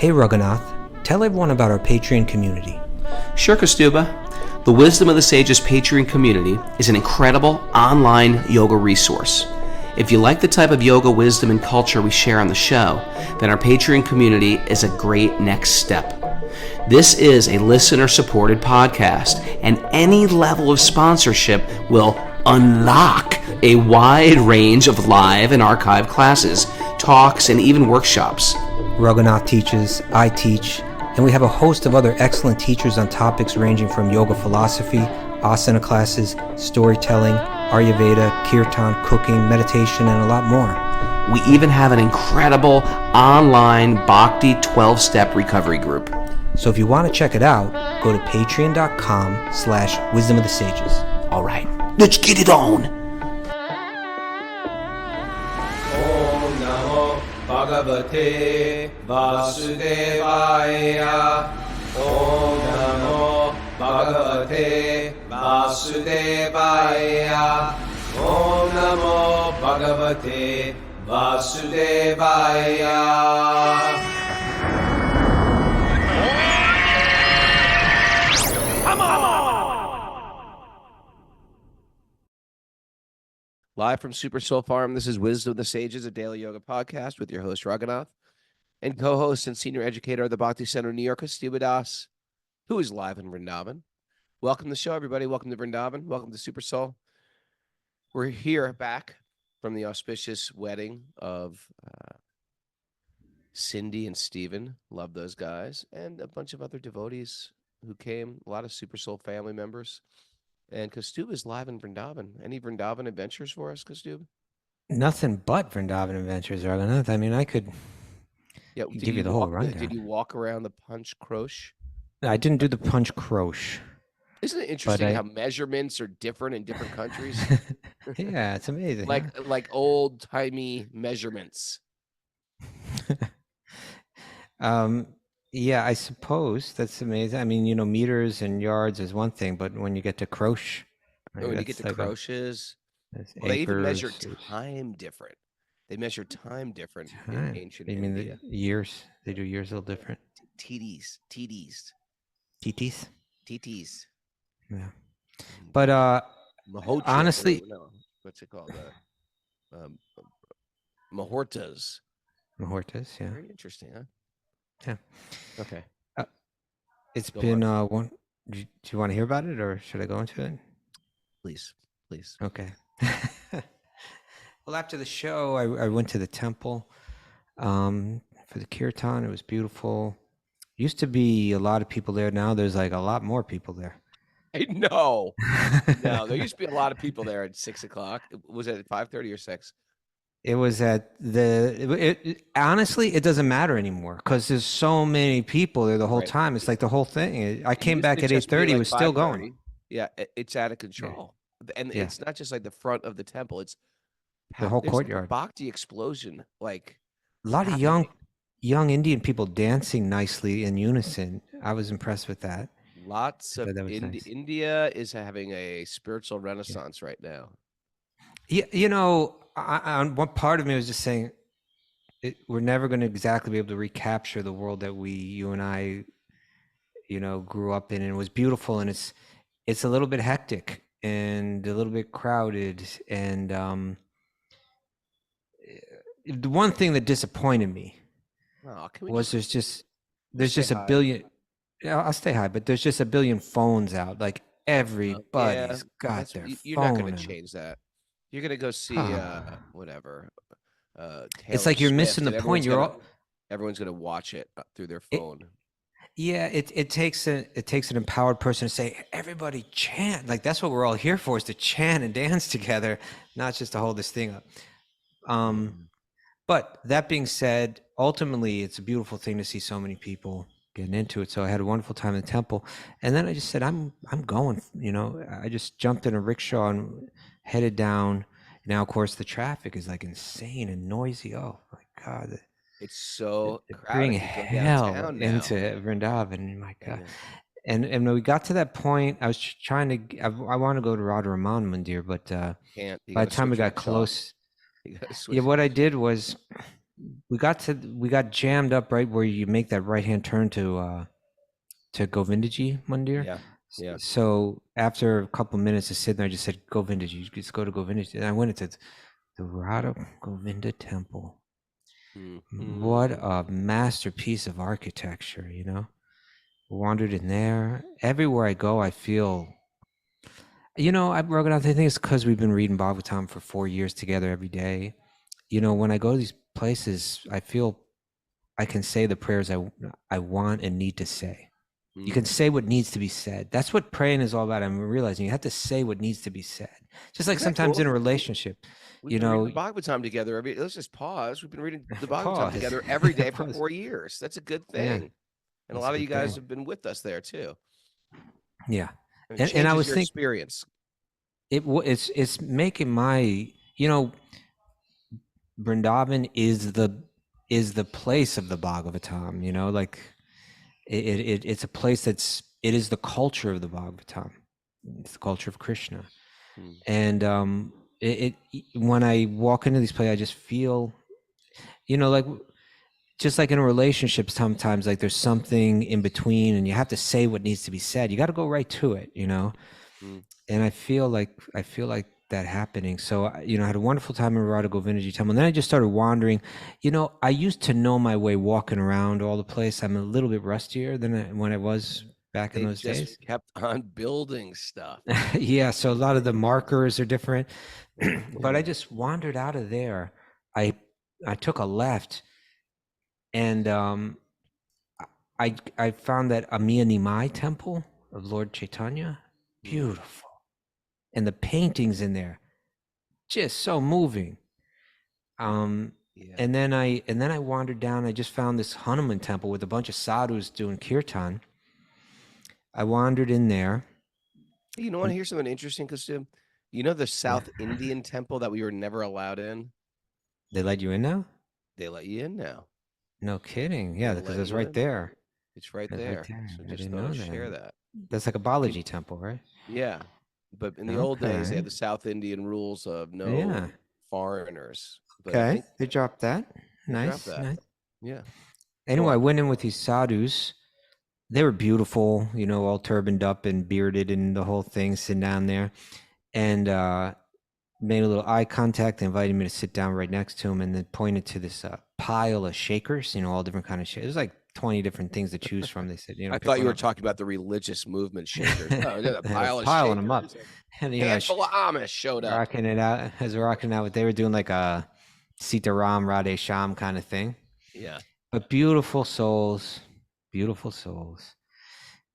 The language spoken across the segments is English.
Hey Raghunath, tell everyone about our Patreon community. Sure, Kaustubha. The Wisdom of the Sages Patreon community is an incredible online yoga resource. If you like the type of yoga wisdom and culture we share on the show, then our Patreon community is a great next step. This is a listener-supported podcast, and any level of sponsorship will unlock a wide range of live and archived classes, talks, and even workshops. Raghunath teaches, I teach, and we have a host of other excellent teachers on topics ranging from yoga philosophy, asana classes, storytelling, Ayurveda, kirtan, cooking, meditation, and a lot more. We even have an incredible online Bhakti 12-step recovery group. So if you want to check it out, go to patreon.com/wisdom of the sages. All right, let's get it on. Bhagavate Vasudevaya. Om Namo Bhagavate Vasudevaya. Om Namo Bhagavate Vasudevaya. Come on! Live from Super Soul Farm, this is Wisdom of the Sages, a daily yoga podcast with your host, Raghunath, and co-host and senior educator of the Bhakti Center in New York, Kaustubha, who is live in Vrindavan. Welcome to the show, everybody. Welcome to Vrindavan. Welcome to Super Soul. We're here back from the auspicious wedding of Cindy and Stephen. Love those guys. And a bunch of other devotees who came, a lot of Super Soul family members. And Kaustubha is live in Vrindavan. Any Vrindavan adventures for us, Kaustubha? Nothing but Vrindavan adventures, Raghunath. I mean, I could give you the whole rundown. Did you walk around the Punch Krosh? I didn't do the Punch Krosh. Isn't it interesting how measurements are different in different countries? Yeah, it's amazing. Like old-timey measurements. Yeah, I suppose that's amazing. I mean, meters and yards is one thing, but when you get to Krosh, When you get to Kroshes, they even measure time different. They measure time different in ancient India. The years? They do years a little different. TDs. Yeah. But honestly, what's it called? Muhurtas, yeah. Very interesting, huh? Yeah. Okay. It's been one. Do you want to hear about it, or should I go into it? Please. Okay. Well, after the show, I went to the temple for the kirtan. It was beautiful. Used to be a lot of people there. Now there's like a lot more people there. I know. No, there used to be a lot of people there at 6 o'clock. Was it at 5:30 or 6? It was at honestly, it doesn't matter anymore because there's so many people there the whole time. It's like the whole thing. I came back at 8:30. It was still going. Yeah, it's out of control. Yeah. And it's not just like the front of the temple. It's the whole courtyard. Bhakti explosion. Like a lot of young Indian people dancing nicely in unison. I was impressed with that. Lots of nice. India is having a spiritual renaissance right now. Yeah, on one part of me was just saying, we're never going to exactly be able to recapture the world that you and I, grew up in, and it was beautiful, and it's a little bit hectic and a little bit crowded, and the one thing that disappointed me was there's just a billion. I'll stay high, but there's just a billion phones out. Like everybody's got their phone. You're not going to change that. You're going to go see whatever. It's like you're missing the point. Everyone's going to watch it through their phone. It takes an empowered person to say, everybody chant. Like that's what we're all here for, is to chant and dance together, not just to hold this thing up. But that being said, ultimately, it's a beautiful thing to see so many people getting into it. So I had a wonderful time in the temple, and then I just said, I'm going. I just jumped in a rickshaw and headed down. Now, of course, the traffic is like insane and noisy. Oh my God. It's so bring hell into Vrindavan. My God. Yeah. And when we got to that point, I was trying to, I want to go to Radharaman Mandir, but by the time we got close, what I did was we got jammed up right where you make that right hand turn to Govindaji Mandir. Yeah. Yeah. So after a couple minutes of sitting there, I just said Govindaji, just go to Govindaji, and I went into the Radha Govinda temple. What a masterpiece of architecture, you know. Wandered in there. Everywhere I go, I feel, you know, Raghunath, I think it's because we've been reading Bhagavatam for 4 years together every day. You know, when I go to these places, I feel I can say the prayers I want and need to say. You can say what needs to be said. That's what praying is all about. I'm realizing you have to say what needs to be said. Just like sometimes in a relationship, We've you been know, reading the Bhagavatam together. Let's just pause. We've been reading the Bhagavatam pause. together every day for Pause. 4 years. That's a good Yeah, thing. And a that's lot a of you good guys thing. have been with us there too. Yeah, And it and I changes was your thinking experience. it's making my, you know, Vrindavan is the place of the Bhagavatam. You know, like it's a place it is the culture of the Bhagavatam. It's the culture of Krishna. And when I walk into these places, I just feel, you know, like just like in a relationship, sometimes like there's something in between, and you have to say what needs to be said. You got to go right to it, you know. And I feel like that happening. So you know, I had a wonderful time in Radha Govindaji temple, and then I just started wandering. You know, I used to know my way walking around all the place. I'm a little bit rustier than when I was back in They those just days. kept on building stuff. Yeah, so a lot of the markers are different. But I just wandered out of there. I took a left, and I found that Amiya Nimai temple of Lord Chaitanya, beautiful, and the paintings in there, just so moving. And then I wandered down. I just found this Hanuman temple with a bunch of sadhus doing kirtan. I wandered in there. You know, want to hear something interesting, Kaustubha? You know the South Indian temple that we were never allowed in? They let you in now? They let you in now. No kidding. Yeah, They'll because let it's you right in. there. It's right It's right there. there. So I just didn't thought know I'd share that. that. That's like a Balaji temple, right? Yeah. But in the old days, they Okay. had the South Indian rules of no Yeah. foreigners. But I Okay. think They dropped that. they dropped Nice. that. Nice. Yeah. Anyway, I on. went in with these sadhus. They were beautiful, you know, all turbaned up and bearded and the whole thing, sitting down there. And made a little eye contact, invited me to sit down right next to him, and then pointed to this pile of shakers, you know, all different kind of shakers. There's like 20 different things to choose from. They said, you know, I pick thought you one were up. talking about the religious movement shakers. Oh, there's a pile of Piling them up. shakers. And, A you know, handful of Amish showed up. rocking it out. As rocking out, they were doing like a Sita Ram Radhe Sham kind of thing. Yeah. But beautiful souls, beautiful souls.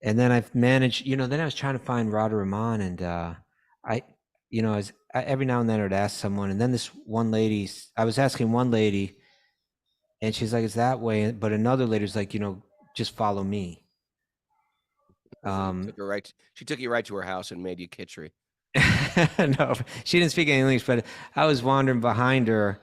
And then I've managed, you know, then I was trying to find Radha Raman, and I, you know, every now and then I would ask someone, and then this one lady, I was asking one lady, and she's like, it's that way. But another lady was like, you know, just follow me. Took her right. She took you right to her house and made you kitchery. No, she didn't speak any English, but I was wandering behind her,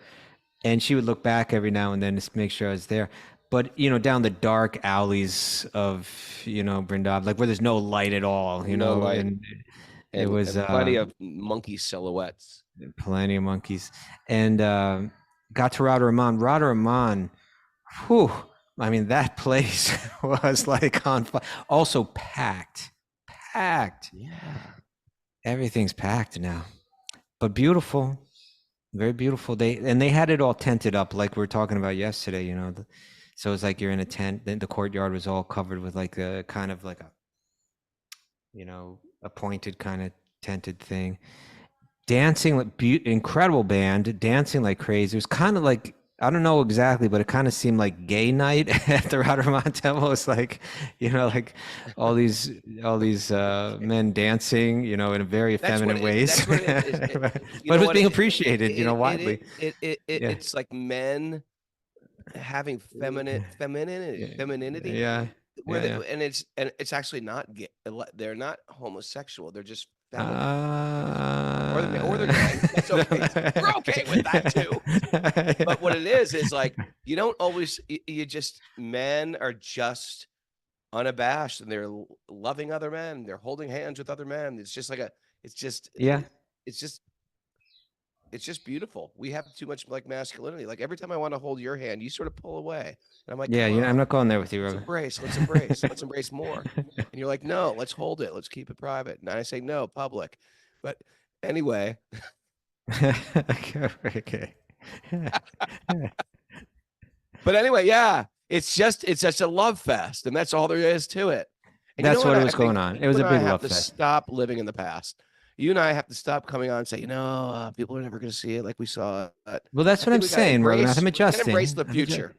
and she would look back every now and then to make sure I was there. But you know, down the dark alleys of, you know, Vrindavan, like where there's no light at all, you No know, light. and it was And plenty of monkey silhouettes. plenty of monkeys, and got to Radha Raman. Radha Raman, whew, I mean, that place was like on fire. Also packed. Yeah. Everything's packed now, but beautiful, very beautiful. They had it all tented up like we were talking about yesterday. You know, so it's like you're in a tent. Then the courtyard was all covered with like a kind of like a, you know, a pointed kind of tented thing. Dancing like incredible band, dancing like crazy. It was kind of like, I don't know exactly, but it kind of seemed like gay night at the Radharman temple. It's like, you know, like all these men dancing, you know, in very effeminate ways. That's what it is. But it was being appreciated, you know, widely. Yeah. It's like men having femininity. Yeah. And it's actually not gay. They're not homosexual. They're just feminine. Or they're gay. That's okay. We're okay with that too. But what it is like, you don't always, you just, men are just unabashed, and they're loving other men. They're holding hands with other men. It's just like it's just, Yeah. it's just it's just beautiful. We have too much like masculinity. Like every time I want to hold your hand, you sort of pull away. And I'm like, Yeah, come you know, I'm on, not going there with you, let's Raghu. embrace, let's embrace, let's embrace more. And you're like, no, let's hold it. Let's keep it private. And I say, no, public. But anyway, Okay. but anyway, yeah, it's just a love fest, and that's all there is to it. And you know That's what? what it I was think going on. It you was and a I big have love to fest. stop living in the past. You and I have to stop coming on and say, people are never going to see it like we saw it. Well, that's I what I'm think we got to saying, Raghunath. I'm embrace. We got to adjusting. embrace the future.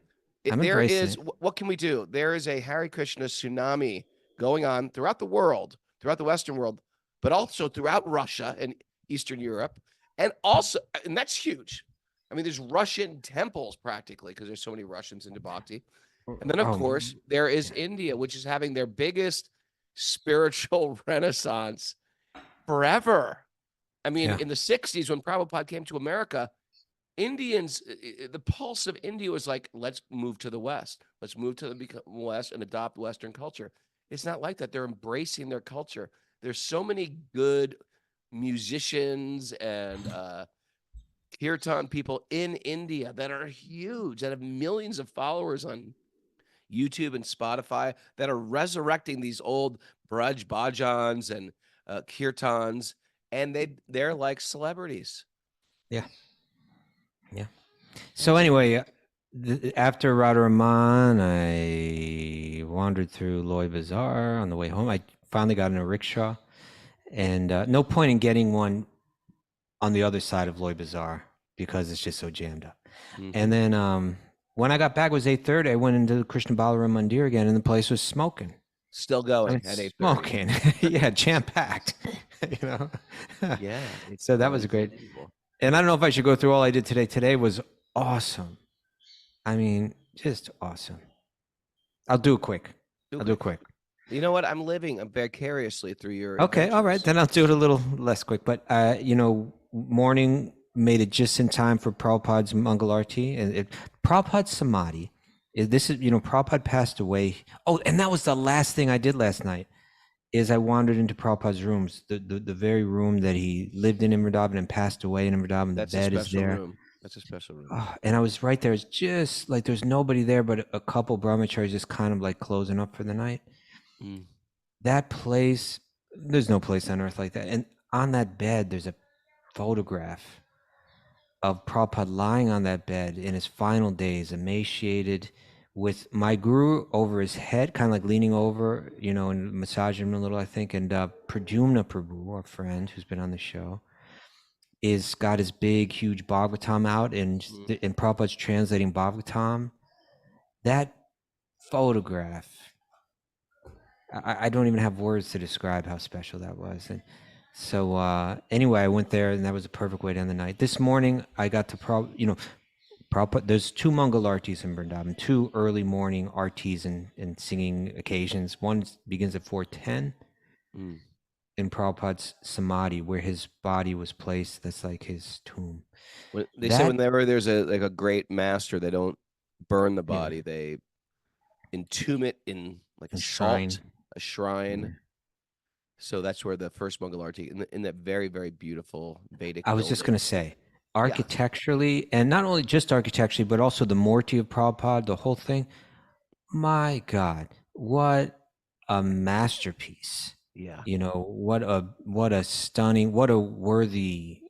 I'm There embracing is. it. What can we do? There is a Hare Krishna tsunami going on throughout the world, throughout the Western world, but also throughout Russia and Eastern Europe, and that's huge. I mean, there's Russian temples practically because there's so many Russians into bhakti. And then, of course, there is India, which is having their biggest spiritual renaissance forever. I mean, in the 60s, when Prabhupada came to America, Indians, the pulse of India was like, let's move to the West. Let's move to the West and adopt Western culture. It's not like that. They're embracing their culture. There's so many good musicians and kirtan people in India that are huge, that have millions of followers on YouTube and Spotify, that are resurrecting these old Braj Bhajans and kirtans, and they're like celebrities. Yeah. So anyway, after Radharaman, I wandered through Loy Bazaar on the way home. I finally got in a rickshaw, and no point in getting one on the other side of Loy Bazaar because it's just so jammed up. And then when I got back, it was 8:30. I went into the Krishna Balaram Mandir again, and the place was smoking. Still going at 8:30. Smoking, yeah, jam packed. You know. Yeah. So that was great. And I don't know if I should go through all I did today. Today was awesome. I mean, just awesome. I'll do it quick. I'll do it quick. You know what? I'm living vicariously through your. Okay, all right. Then I'll do it a little less quick. But morning made it just in time for Prabhupada's Mangalarti and Prabhupada's Samadhi. Prabhupada passed away. Oh, and that was the last thing I did last night. Is I wandered into Prabhupada's rooms, the very room that he lived in Vrindavan and passed away in Vrindavan. The bed is there. Room. That's a special room. And I was right there. It's just like there's nobody there but a couple brahmacharis just kind of like closing up for the night. That place, there's no place on earth like that. And on that bed, there's a photograph of Prabhupada lying on that bed in his final days, emaciated, with my guru over his head, kind of like leaning over, and massaging him a little, I think. And Pradyumna Prabhu, our friend who's been on the show, is got his big, huge Bhagavatam out, and Prabhupada's translating Bhagavatam. That photograph, I don't even have words to describe how special that was. And so anyway, I went there, and that was a perfect way to end the night. This morning, I got to Prabhupada. There's 2 Mangal artis in Vrindavan, 2 early morning artis and singing occasions. One begins at 4:10 in Prabhupada's Samadhi, where his body was placed. That's like his tomb. They say whenever there's a great master, they don't burn the body. They entomb it in like a shrine. So that's where the first Mangal arti in that very, very beautiful Vedic. I was just going to say, architecturally, and not only just architecturally, but also the Murti of Prabhupada, the whole thing. My God, what a masterpiece! Yeah, what a stunning, what a worthy,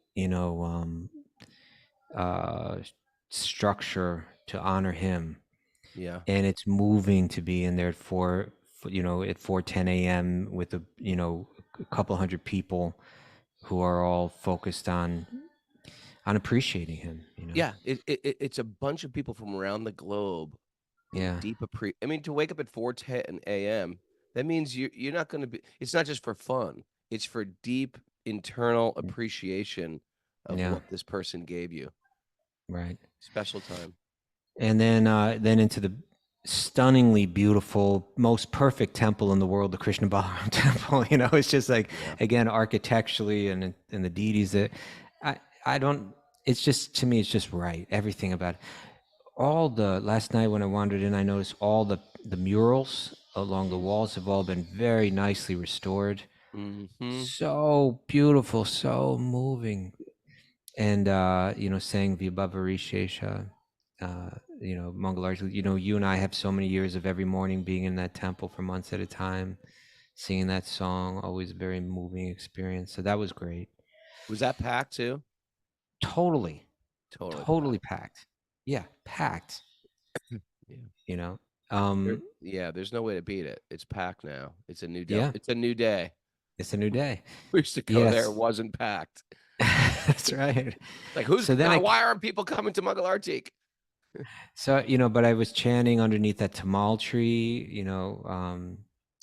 structure to honor him. Yeah, and it's moving to be in there at 4:10 a.m. with a couple hundred people who are all focused on appreciating him. Yeah, it's a bunch of people from around the globe. Yeah, Deep I mean, to wake up at 4:10 a.m. that means you're not going to be. It's not just for fun. It's for deep internal appreciation of what this person gave you. Right. Special time. And then into the stunningly beautiful, most perfect temple in the world, the Krishna Balaram temple. It's just like again architecturally and the deities that I don't. It's just, to me, it's just right. Everything about it. Last night when I wandered in, I noticed all the murals along the walls have all been very nicely restored. So beautiful, so moving. and saying Vibhavari Shesha, Mangalarti. You and I have so many years of every morning being in that temple for months at a time, singing that song. Always a very moving experience. So that was great. Was that packed too? Totally Totally packed. Yeah, packed. Yeah. Yeah, there's no way to beat it. It's packed now. It's a new day. Yeah. It's a new day. It's a new day. We used to go there, Yes. it wasn't packed. That's right. Like why aren't people coming to Mangalartik? So, but I was chanting underneath that tamal tree,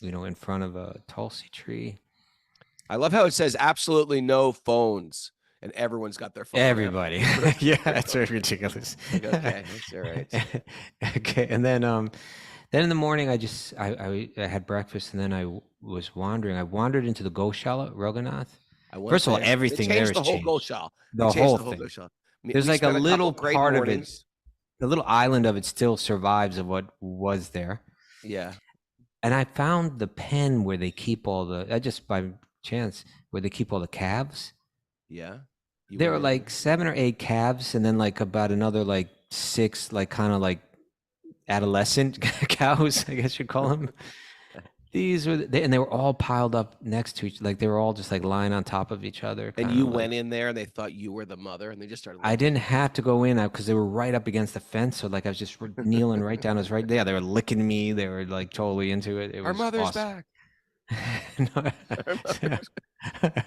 in front of a tulsi tree. I love how it says absolutely no phones, and everyone's got their phone. Everybody. Yeah, that's very ridiculous. Like, okay, that's all right. Okay, and then in the morning I had breakfast, and then I was wandering. I wandered into the Goshala, Raghunath. First of all, everything there is the whole changed. Goshala. The whole thing. There's like a little part of it. The little island of it still survives of what was there. Yeah. And I found the pen where they keep all just by chance, where they keep all the calves. Yeah. There were like 7 or 8 calves, and then like about another like 6, like kind of like adolescent cows, I guess you'd call them. These were, and they were all piled up next to each, like they were all just like lying on top of each other. And you went in there, and they thought you were the mother, and they just started. I didn't have to go in because they were right up against the fence. So like I was just kneeling right down. I was right there. They were licking me. They were like totally into it. It was Our mother's awesome. Back.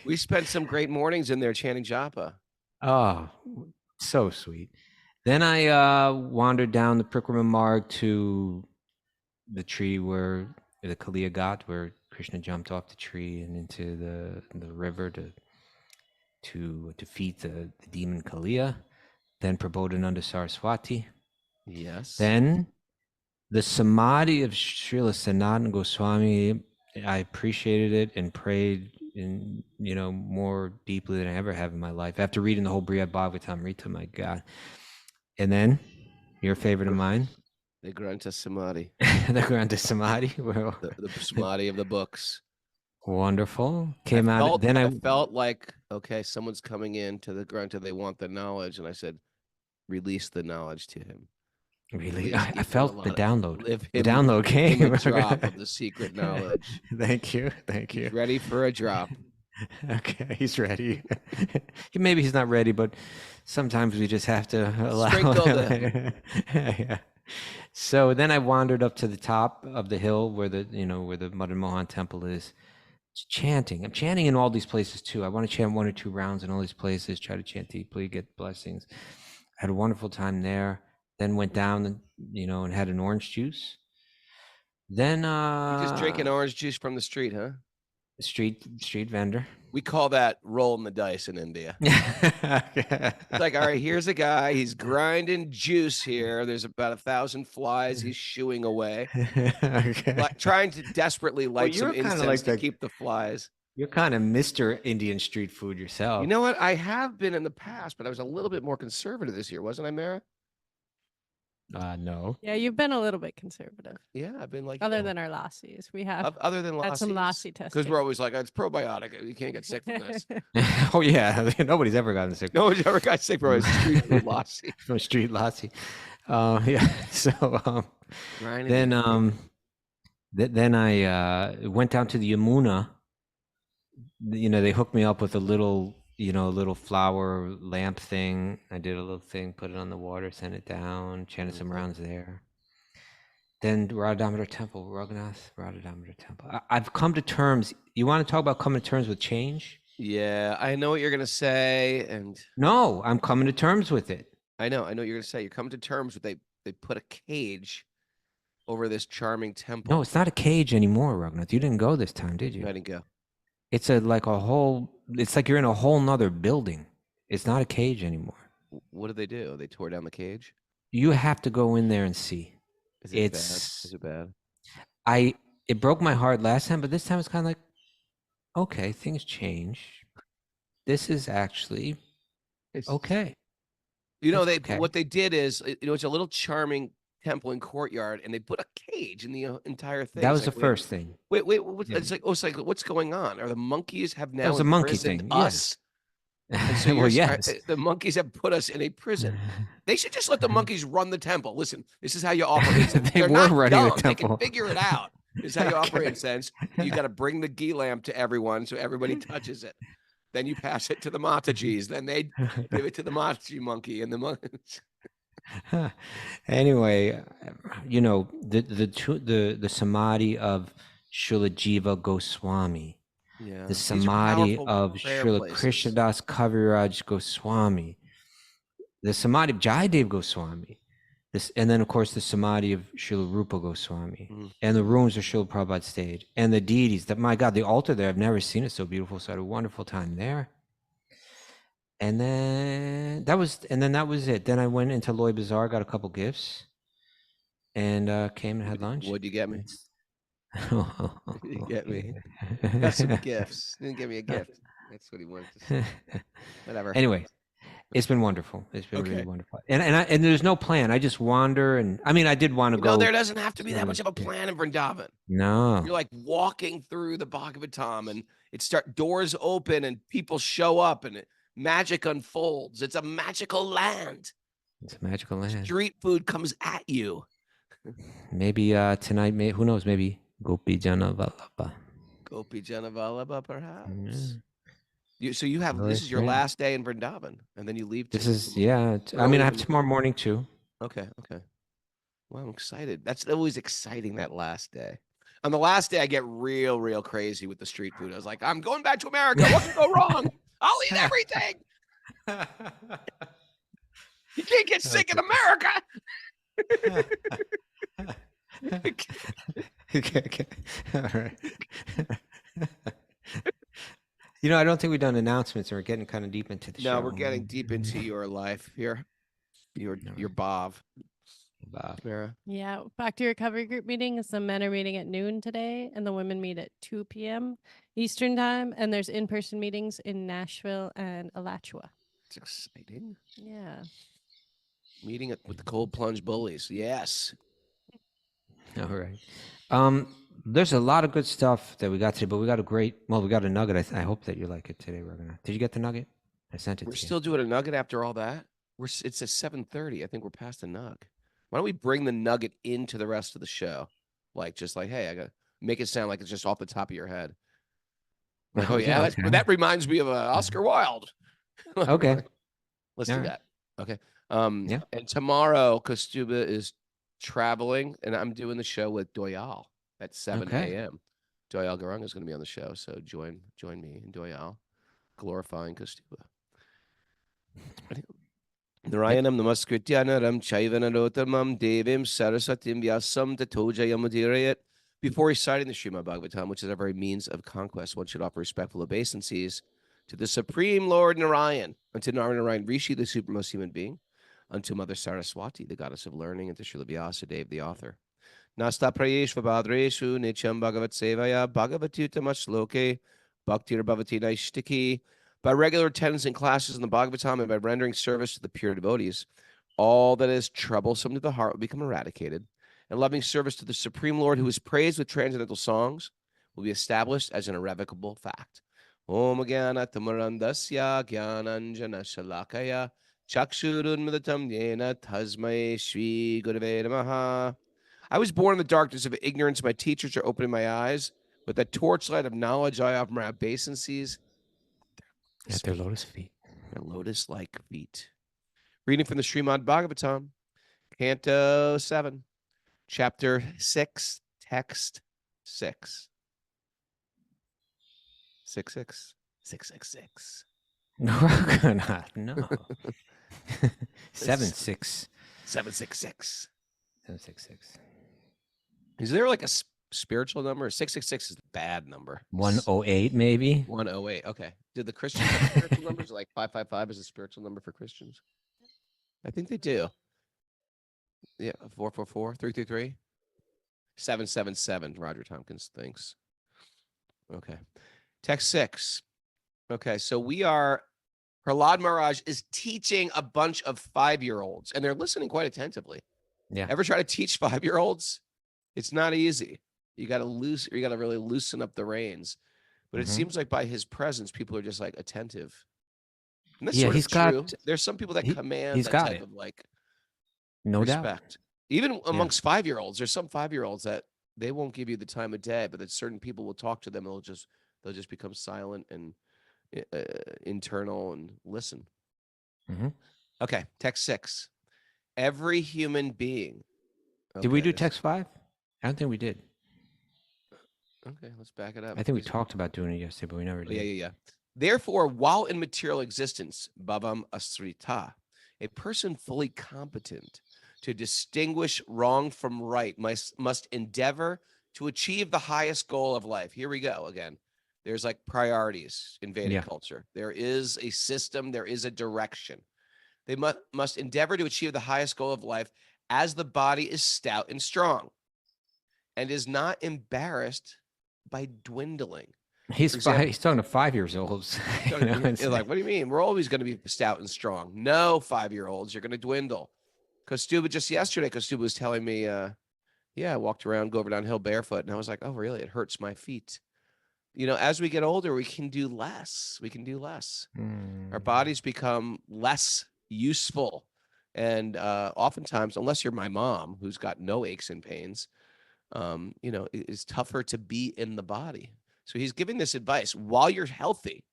We spent some great mornings in there chanting japa. Oh, so sweet. Then I wandered down the Prikrama Marg to the tree where the Kaliya Ghat, where Krishna jumped off the tree and into the river to defeat the demon Kaliya. Then Prabodhananda Saraswati. Yes. Then the samadhi of Srila Sanatana Goswami, I appreciated it and prayed more deeply than I ever have in my life. After reading the whole Brihad Bhagavatam, my God. And then your favorite of mine. The Granta Samadhi. The Granta Samadhi. The Samadhi of the books. Wonderful. I felt like, okay, someone's coming in to the Granta. They want the knowledge. And I said, release the knowledge to him. Really? I felt the download. The download came. A drop of the secret knowledge. Thank you. He's ready for a drop. Okay, he's ready. Maybe he's not ready, but sometimes we just have to allow. Yeah. So then I wandered up to the top of the hill where the Madan Mohan temple is, chanting. I'm chanting in all these places too. I want to chant 1 or 2 rounds in all these places, try to chant deeply, get blessings. I had a wonderful time there. Then went down, and had an orange juice. Then you just drinking orange juice from the street, huh? Street vendor. We call that rolling the dice in India. It's like, all right, here's a guy. He's grinding juice here. There's about 1,000 flies he's shooing away. Okay. Trying to desperately light some incense to keep the flies. You're kind of Mr. Indian street food yourself. You know what? I have been in the past, but I was a little bit more conservative this year, wasn't I, Mara? No. Yeah, you've been a little bit conservative. Yeah, I've been like other than our lassies. We have other than had some lassie testing. because we're always like, it's probiotic. You can't get sick from this. Oh yeah, nobody's ever gotten sick. Nobody's ever got sick from a street food lassie. From a street lassie. Yeah. So then I went down to the Yamuna. They hooked me up with a little flower lamp thing. I did a little thing, put it on the water, sent it down, chanted some rounds there. Then Radha Temple, Raghunath, Radha Temple. I've come to terms. You want to talk about coming to terms with change? Yeah, I know what you're going to say. And no, I'm coming to terms with it. I know what you're going to say. You're coming to terms with they put a cage over this charming temple. No, it's not a cage anymore, Raghunath. You didn't go this time, did you? I didn't go. It's it's like you're in a whole nother building. It's not a cage anymore. What did they do? They tore down the cage? You have to go in there and see. Is it bad? It broke my heart last time, but this time it's kind of like, okay, things change. This is actually okay. What they did is, it's a little charming temple and courtyard, and they put a cage in the entire thing. That was the first thing. Wait, it's like what's going on? Are the monkeys have now that was a monkey thing? Us? And so Well, yes. the monkeys have put us in a prison. They should just let the monkeys run the temple. Listen, this is how you offer incense. They They're were not running the dumb. They can temple. figure it out. This is how you offer Okay. incense. You got to bring the ghee lamp to everyone so everybody touches it. Then you pass it to the Matajis. Then they give it to the Mataji monkey and the monkeys. Anyway, you know, the samadhi of Srila Jiva Goswami, Yeah. the These are samadhi powerful of prayer Srila places. Krishnadas Kaviraj Goswami, the samadhi of Jayadev Goswami, and then of course the samadhi of Srila Rupa Goswami, and the rooms of Srila Prabhupada stage, and the deities. That, my God, the altar there, I've never seen it so beautiful. So I had a wonderful time there. And then that was it. Then I went into Loy Bazaar, got a couple gifts, and came and had lunch. What'd you get me? You get me. Got Got some gifts. Didn't give me a gift. That's what he wanted to say. Whatever. Anyway, it's been wonderful. It's been really Okay. wonderful. And there's no plan. I just wander, and I mean, I did want to go. No, there doesn't have to be that much of a plan in Vrindavan. No. You're like walking through the Bhagavatam, and doors open, and people show up, and magic unfolds. It's a magical land. It's a magical land. Street food comes at you. Maybe tonight, who knows? Maybe Gopi Jana Vallabha. Gopi Jana Vallabha, perhaps. Yeah. So you have this is your last day in Vrindavan, and then you leave. This is I mean, I have tomorrow morning too. Okay. Well, I'm excited. That's always exciting, that last day. On the last day, I get real crazy with the street food. I was like, I'm going back to America. What can go wrong? I'll eat everything. You can't get sick in America. Okay. All right. You know, I don't think we've done announcements, and we're getting kind of deep into the show. No, we're getting deep into your life here. Your Bob. Vera. Yeah, back to recovery group meetings. The men are meeting at noon today, and the women meet at 2 p.m. Eastern time. And there's in-person meetings in Nashville and Alachua. It's exciting. Yeah. Meeting with the cold plunge bullies. Yes. All right. There's a lot of good stuff that we got today, but we got a nugget. I hope that you like it today. Did you get the nugget? I sent it to you. We're still doing a nugget after all that? It's at 7:30. I think we're past the nug. Why don't we bring the nugget into the rest of the show? Just like, hey, I got to make it sound like it's just off the top of your head. Like, oh, yeah, okay. that reminds me of Oscar Wilde. Okay. Let's All do right. that. Okay. Yeah. And tomorrow, Kaustubha is traveling, and I'm doing the show with Doyal at 7 a.m. Doyal Garung is going to be on the show, so join me and Doyal, glorifying Kaustubha. Narayanam namaskritya naram chaiva narottamam devim sarasatim vyasam tato jayamudirayat. Before reciting the Srimad Bhagavatam, which is our very means of conquest, one should offer respectful obeisances to the Supreme Lord Narayan, unto Narayan Rishi, the supremmost human being, unto Mother Saraswati, the goddess of learning, and to Srila Vyasadeva, the author. Nasta prayesh vabhadreshu nityam bhagavat sevaya bhagavatyuttamashloke bhaktir bhavati naishtiki. By regular attendance in classes in the Bhagavatam and by rendering service to the pure devotees, all that is troublesome to the heart will become eradicated, and loving service to the Supreme Lord, who is praised with transcendental songs, will be established as an irrevocable fact. Om Gyana Tamarandasya Gyananjana Shalakaya Chakshurunmadatam Yena Tasmai Shri Gurave Namaha. I was born in the darkness of ignorance. My teachers are opening my eyes. With the torchlight of knowledge, I offer my obeisances at their lotus feet. Their lotus-like feet. Reading from the Srimad Bhagavatam, Canto 7, Chapter 6, Text 6. 666. 666. No. 766. 766. 766. Is there like a spiritual number? 666 is a bad number. 108, maybe? 108. Okay. Did the Christians have spiritual numbers? Like 555 is a spiritual number for Christians? I think they do. Yeah. 444, 333. 777, Roger Tompkins thinks. Okay. Text 6. Okay. So Prahlad Maharaj is teaching a bunch of 5-year-olds, and they're listening quite attentively. Yeah. Ever try to teach 5-year-olds? It's not easy. You got to really loosen up the reins. But it seems like by his presence, people are just like attentive. And that's Yeah, sort of he's true. got There's some people that command he's that got type it. of like No doubt. respect. Even amongst 5-year-olds, there's some 5-year-olds that they won't give you the time of day, but that certain people will talk to them. They'll just become silent and internal and listen. Mm-hmm. Okay, text 6. Every human being. Did we Okay, do text 5? I don't think we did. Okay, let's back it up. I think we talked about doing it yesterday, but we never did. Yeah. Therefore, while in material existence, bhavam asrita, a person fully competent to distinguish wrong from right must endeavor to achieve the highest goal of life. Here we go again. There's like priorities in Vedic culture. There is a system, there is a direction. They must endeavor to achieve the highest goal of life as the body is stout and strong and is not embarrassed by dwindling. He's talking to 5-year-olds. Like, what do you mean? We're always going to be stout and strong. No, 5-year-olds, you're going to dwindle. Kaustubha, just yesterday, Kaustubha was telling me, I walked around, go over downhill barefoot. And I was like, oh, really? It hurts my feet. As we get older, we can do less. Our bodies become less useful. And oftentimes, unless you're my mom, who's got no aches and pains, it's tougher to be in the body. So he's giving this advice while you're healthy.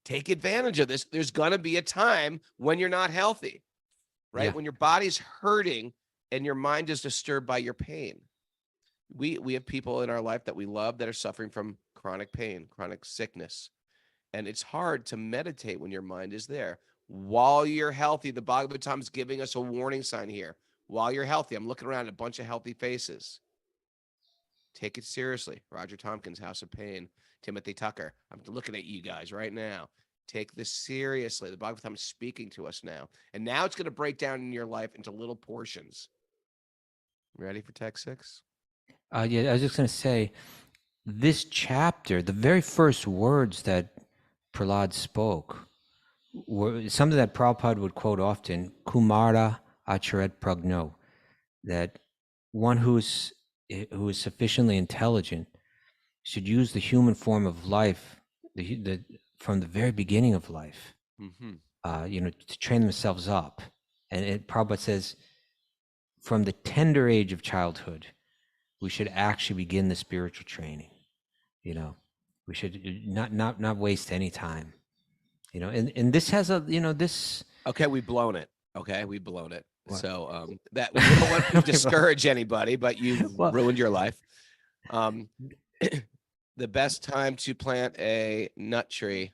Take advantage of this. There's going to be a time when you're not healthy, right? Yeah. When your body's hurting and your mind is disturbed by your pain. We have people in our life that we love that are suffering from chronic pain, chronic sickness. And it's hard to meditate when your mind is there. While you're healthy, the Bhagavatam is giving us a warning sign here. While you're healthy, I'm looking around at a bunch of healthy faces. Take it seriously. Roger Tompkins, House of Pain, Timothy Tucker. I'm looking at you guys right now. Take this seriously. The Bhagavatam is speaking to us now. And now it's going to break down in your life into little portions. Ready for text 6? Yeah, I was just going to say, this chapter, the very first words that Prahlad spoke were something that Prabhupada would quote often, Kumara acharet pragno, that one who is sufficiently intelligent should use the human form of life, from the very beginning of life, to train themselves up. And Prabhupada says, from the tender age of childhood, we should actually begin the spiritual training. We should not waste any time. And this has this. Okay, we've blown it. What? So that we don't want to discourage anybody, but you've ruined your life. The best time to plant a nut tree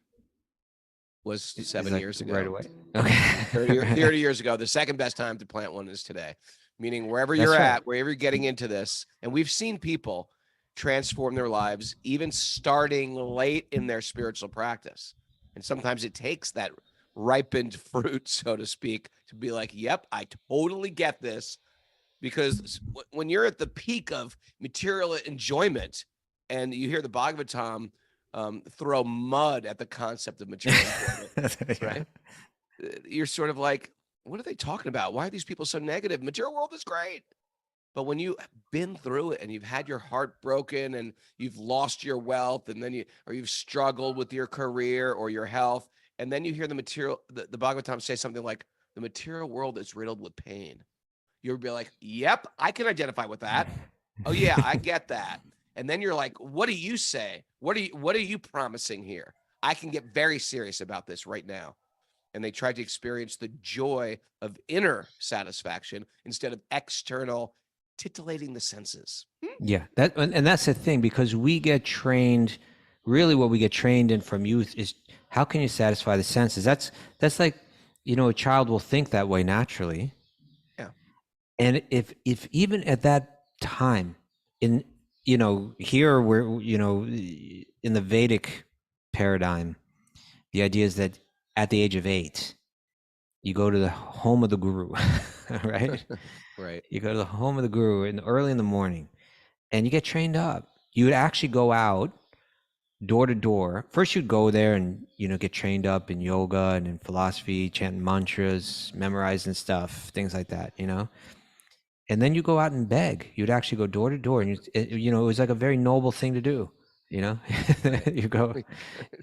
was 7 years ago. Right away. Okay. 30 years ago. The second best time to plant one is today. Meaning wherever you're at, wherever you're getting into this, and we've seen people transform their lives, even starting late in their spiritual practice. And sometimes it takes that ripened fruit, so to speak, to be like, yep, I totally get this. Because when you're at the peak of material enjoyment and you hear the Bhagavatam throw mud at the concept of material enjoyment, right? You're sort of like, what are they talking about? Why are these people so negative? Material world is great. But when you've been through it and you've had your heart broken and you've lost your wealth and then you've struggled with your career or your health, and then you hear the Bhagavatam say something like, the material world is riddled with pain. You'll be like, yep, I can identify with that. Oh yeah, I get that. And then you're like, what do you say? What are you promising here? I can get very serious about this right now. And they try to experience the joy of inner satisfaction instead of external titillating the senses. Yeah, that's the thing, because we get trained, really what we get trained in from youth is, how can you satisfy the senses? That's like, a child will think that way naturally. Yeah. And if even at that time, in here we're in the Vedic paradigm, the idea is that at the age of 8, you go to the home of the guru, right? Right. You go to the home of the guru early in the morning, and you get trained up. You would actually go out door to door. First, you'd go there and get trained up in yoga and in philosophy, chanting mantras, memorizing stuff, things like that. And then you go out and beg. You'd actually go door to door, and it was like a very noble thing to do. You know, you go,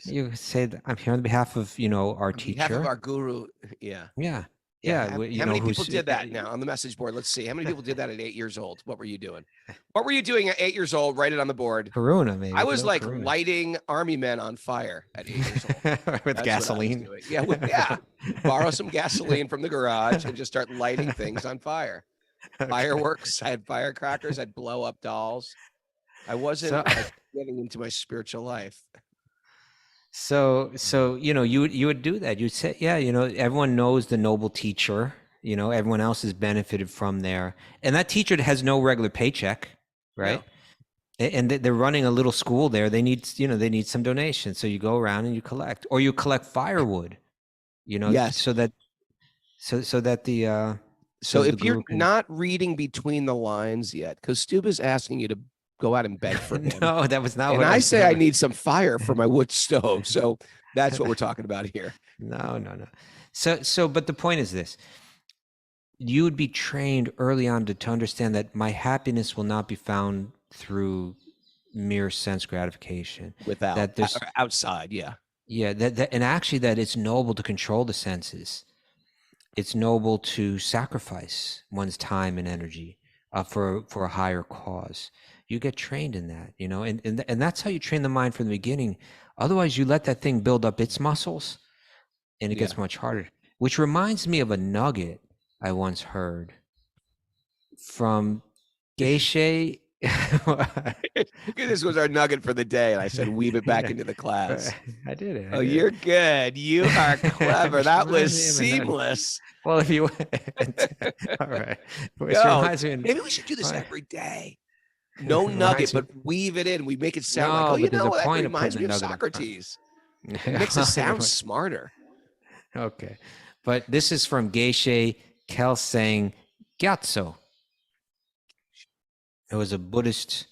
you say that I'm here on behalf of, you know, our On behalf of teacher. our guru. Yeah. Yeah. Yeah. Yeah. How, You how know, many people who's, did that now on the message board? Let's see. How many people did that at 8 years old? What were you doing? What were you doing at 8 years old? Write it on the board. Karuna, maybe. I was No, like Karuna. lighting army men on fire at 8 years old. With That's gasoline. what I was doing. Yeah. Yeah. Borrow some gasoline from the garage and just start lighting things on fire. Okay. Fireworks. I had firecrackers. I'd blow up dolls. I wasn't So, like getting into my spiritual life. so, you know, you would do that. You'd say, yeah, you know, everyone knows the noble teacher. You know, everyone else has benefited from there, and that teacher has no regular paycheck, right? No. And they're running a little school there. They need, you know, they need some donations. So you go around and you collect, or you collect firewood, you know, Yes. so that the So the if you're guru can. not reading between the lines yet, Kaustubha's asking you to go out and beg for him. No, that was not And what I was say I doing. need some fire for my wood stove. So that's what we're talking about here. No. So, but the point is this: you would be trained early on to understand that my happiness will not be found through mere sense gratification. Without That there's, outside, yeah. yeah, and actually that it's noble to control the senses. It's noble to sacrifice one's time and energy for a higher cause. You get trained in that, you know, and that's how you train the mind from the beginning. Otherwise, you let that thing build up its muscles, and it gets much harder. Which reminds me of a nugget I once heard from Geshe. This was our nugget for the day, and I said weave it back into the class. I did it. Oh, you're good. You are clever. That was seamless. Well, if you all right, which Yo, reminds me. maybe we should do this every day. No nugget, but weave it in. We make it sound like, oh, you know, that reminds me of Socrates. It makes it sound smarter. Okay, but this is from Geshe Kelsang Gyatso. It was a Buddhist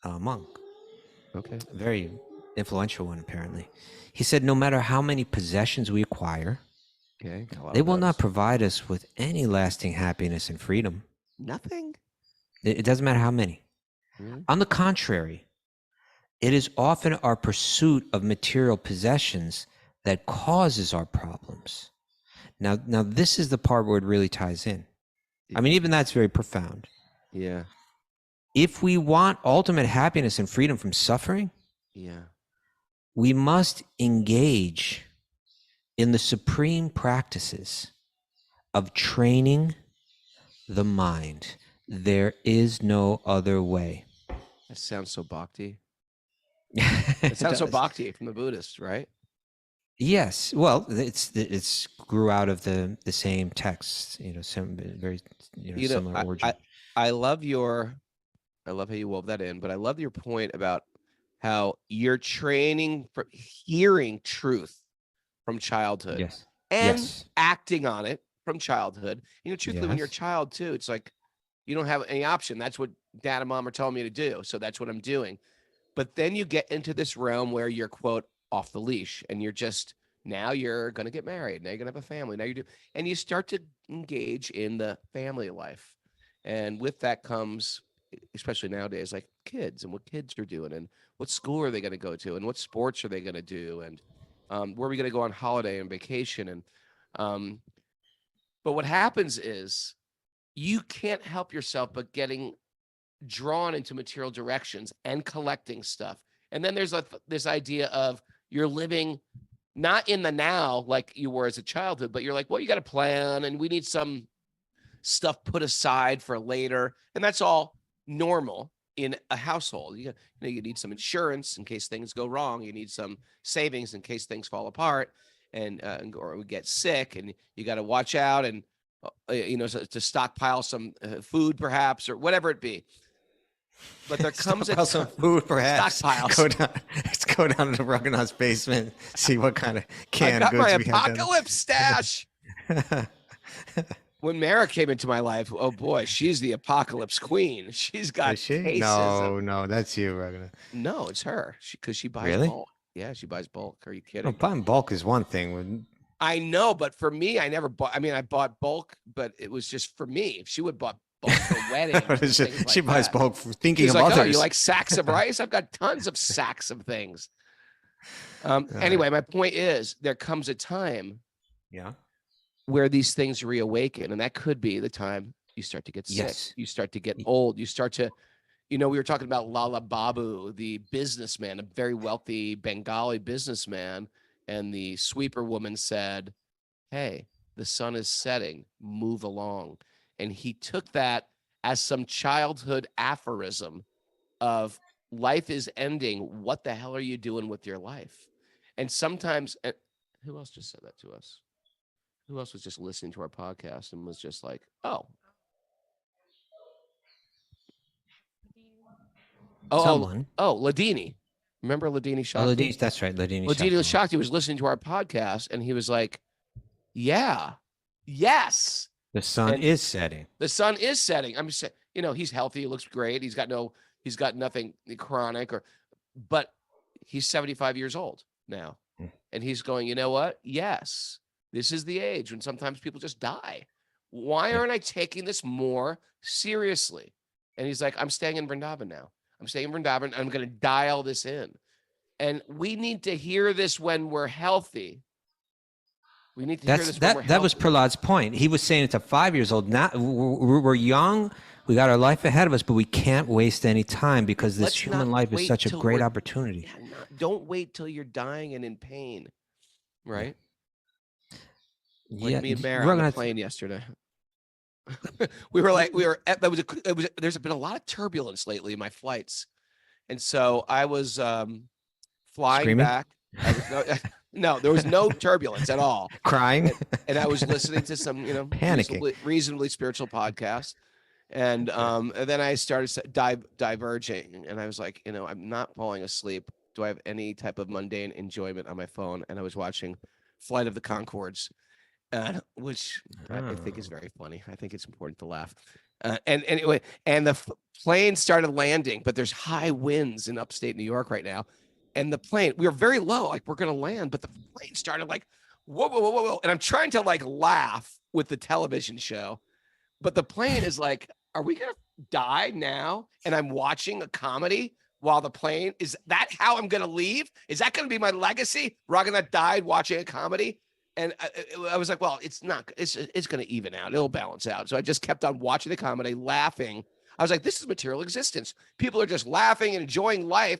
monk. Okay. A very influential one, apparently. He said, no matter how many possessions we acquire, they will not provide us with any lasting happiness and freedom. Nothing? It doesn't matter how many. Mm-hmm. On the contrary, it is often our pursuit of material possessions that causes our problems. Now this is the part where it really ties in. I mean, even that's very profound. Yeah. If we want ultimate happiness and freedom from suffering, we must engage in the supreme practices of training the mind. There is no other way. That sounds so bhakti. It sounds so bhakti from the Buddhists, right? Yes. Well, it's grew out of the same texts, you know, some very similar origin. I love how you wove that in, but I love your point about how you're training for hearing truth from childhood. Yes. And acting on it from childhood. You know, truthfully, when you're a child too, it's like you don't have any option. That's what dad and mom are telling me to do. So that's what I'm doing. But then you get into this realm where you're, quote, off the leash, and you're just, now you're going to get married. Now you're going to have a family. Now you do. And you start to engage in the family life. And with that comes, especially nowadays, like kids and what kids are doing and what school are they going to go to and what sports are they going to do and where are we going to go on holiday and vacation. And but what happens is you can't help yourself but getting drawn into material directions and collecting stuff. And then there's this idea of you're living not in the now like you were as a childhood, but you're like, well, you got to plan and we need some stuff put aside for later. And that's all normal in a household. You need some insurance in case things go wrong. You need some savings in case things fall apart and or we get sick, and you got to watch out and to stockpile some food perhaps or whatever it be. But there comes some food, perhaps. Stockpiles. Let's go down to Raghunath's basement, see what kind of canned goods my we have. apocalypse stash. When Mara came into my life, oh boy, she's the apocalypse queen. She's got cases. No, that's you, Raghunath. No, it's her. Because she buys bulk. Yeah, she buys bulk. Are you kidding? Well, buying bulk is one thing. I know, but for me, I never bought. I mean, I bought bulk, but it was just for me. If she would bought bulk for weddings. And she things she like buys that. bulk for thinking He's of like, others. oh, you like sacks of rice? I've got tons of sacks of things. Anyway, my point is there comes a time Yeah. where these things reawaken, and that could be the time you start to get sick. Yes. You start to get old. You start to, we were talking about Lala Babu, the businessman, a very wealthy Bengali businessman, and the sweeper woman said, hey, the sun is setting, move along. And he took that as some childhood aphorism of life is ending. What the hell are you doing with your life? And sometimes, who else just said that to us? Who else was just listening to our podcast and was just like, oh, Someone. Ladini. Remember Ladini Oh, Shakti? that's right. Ladini Ladini Shakti. Shakti was listening to our podcast and he was like, yeah, yes. The sun is setting. The sun is setting. I'm just saying, he's healthy. He looks great. He's got nothing chronic but he's 75 years old now. And he's going, you know what? Yes, this is the age when sometimes people just die. Why aren't I taking this more seriously? And he's like, I'm staying in Vrindavan now. I'm staying in Vrindavan. I'm going to dial this in. And we need to hear this when we're healthy. We need to hear this when we're healthy. That was Prahlad's point. He was saying it's a 5 years old. Now we're young. We got our life ahead of us, but we can't waste any time because this human life is such a great opportunity. Don't wait till you're dying and in pain, right? Yeah, like me and Mara on the plane yesterday. There's been a lot of turbulence lately in my flights, and so I was flying Screaming? back. No, there was no turbulence at all. Crying, and I was listening to some, panicking, reasonably spiritual podcast. And then I started diverging, and I was like, I'm not falling asleep. Do I have any type of mundane enjoyment on my phone? And I was watching Flight of the Conchords, which I think is very funny. I think it's important to laugh. And anyway, and the plane started landing, but there's high winds in upstate New York right now. And the plane, we were very low, like we're going to land, but the plane started like, whoa, whoa, whoa, whoa, whoa. And I'm trying to like laugh with the television show, but the plane is like, are we going to die now? And I'm watching a comedy while the plane, is that how I'm going to leave? Is that going to be my legacy? Raghunath died watching a comedy. And I was like, well, it's not, it's going to even out. It'll balance out. So I just kept on watching the comedy, laughing. I was like, this is material existence. People are just laughing and enjoying life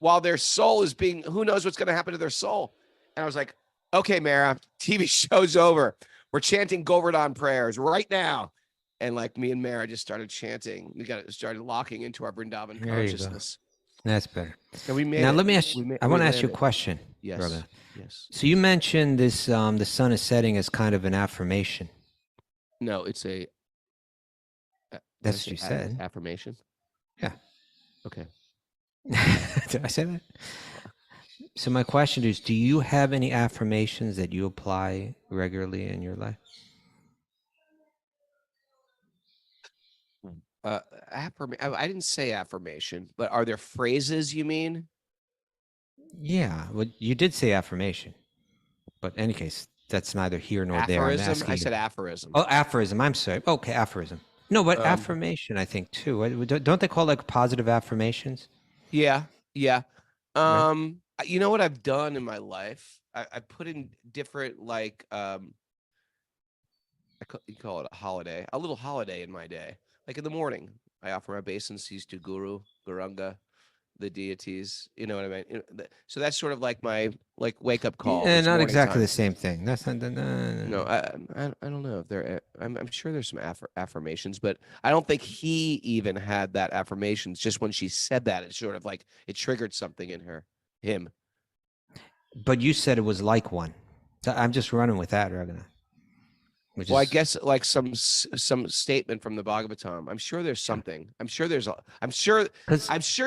while their soul is being, who knows what's going to happen to their soul. And I was like, okay, Mara, TV show's over. We're chanting Govardhan prayers right now. And like me and Mara just started chanting. We started locking into our Vrindavan consciousness. That's better. And we made now, it. let me ask you, I want to ask you a question, yes. brother. Yes. So you mentioned this, the sun is setting as kind of an affirmation. No, it's a. That's what you said. Affirmation? Yeah. Okay. Did I say that? So my question is, do you have any affirmations that you apply regularly in your life? I didn't say affirmation, but are there phrases you mean? Yeah, well, you did say affirmation, but in any case, that's neither here nor there. Aphorism? I said aphorism. Oh, aphorism. I'm sorry. Okay, aphorism. No, but affirmation, I think too. Don't they call like positive affirmations? Yeah, yeah. Right. You know what I've done in my life? I put in different like you call it a holiday, a little holiday in my day. Like in the morning, I offer my obeisances to Guru, Guranga, the deities. You know what I mean? So that's sort of like my wake up call. Yeah, not exactly time. The same thing. That's not. No, I don't know if there. I'm sure there's some affirmations, but I don't think he even had that affirmations. Just when she said that, it sort of like it triggered something in him. But you said it was like one. So I'm just running with that, Raghunath. I guess like some statement from the Bhagavatam. I'm sure there's something. I'm sure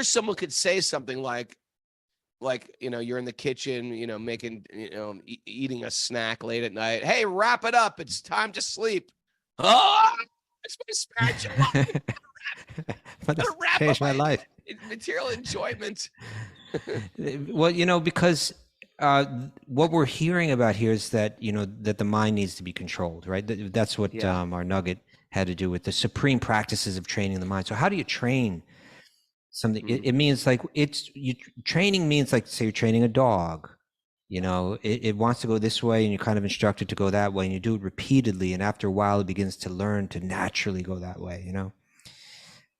someone could say something like you're in the kitchen, making eating a snack late at night. Hey, wrap it up. It's time to sleep. Oh, it's my spiritual life. Changed my life. Material enjoyment. Well, because what we're hearing about here is that that the mind needs to be controlled, right? That's what our nugget had to do with the supreme practices of training the mind. So how do you train something? It means like training means like, say you're training a dog. It wants to go this way, and you kind of instruct it to go that way, and you do it repeatedly, and after a while it begins to learn to naturally go that way,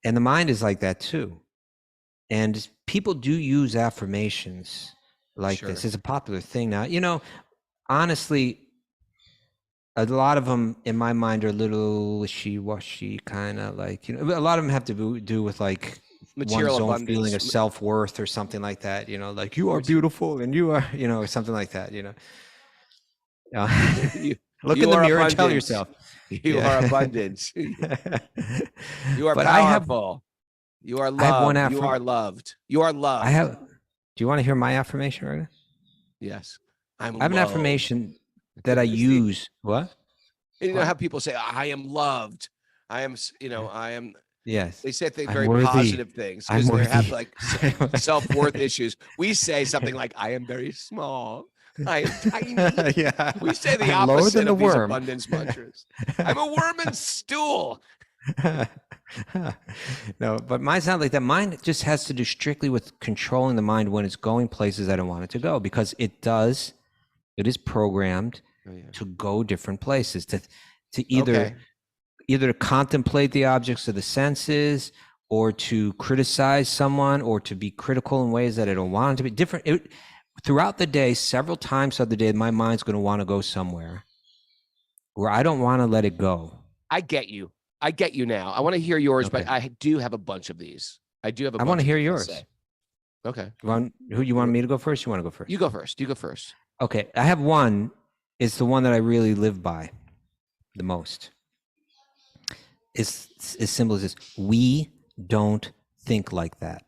and the mind is like that too. And people do use affirmations like this. It's a popular thing now. Honestly, a lot of them in my mind are a little wishy-washy, kind of like, a lot of them have to do with like material one's own abundance, feeling of self-worth or something like that, like you are beautiful and you are, or something like that, look in the mirror and tell yourself you are abundance. You are but powerful. You are loved. You are loved. You are loved. Do you want to hear my affirmation right now? Yes. I have an affirmation that I use. What? And you know how people say, I am loved. I am, I am. Yes. They say very positive things because they have like self-worth issues. We say something like, I am very small. I am tiny. Yeah. We say the I'm opposite of these abundance mantras. I'm a worm in stool. No, but mine's not like that. Mine just has to do strictly with controlling the mind when it's going places I don't want it to go, because it is programmed to go different places, to either to contemplate the objects of the senses, or to criticize someone, or to be critical in ways that I don't want it to be different. Throughout the day, several times throughout the day, my mind's going to want to go somewhere where I don't want to let it go. I get you now. I want to hear yours, but I do have a bunch of these. I want to hear yours. Okay. You want me to go first? You want to go first? You go first. Okay. I have one. It's the one that I really live by the most. It's as simple as this. We don't think like that.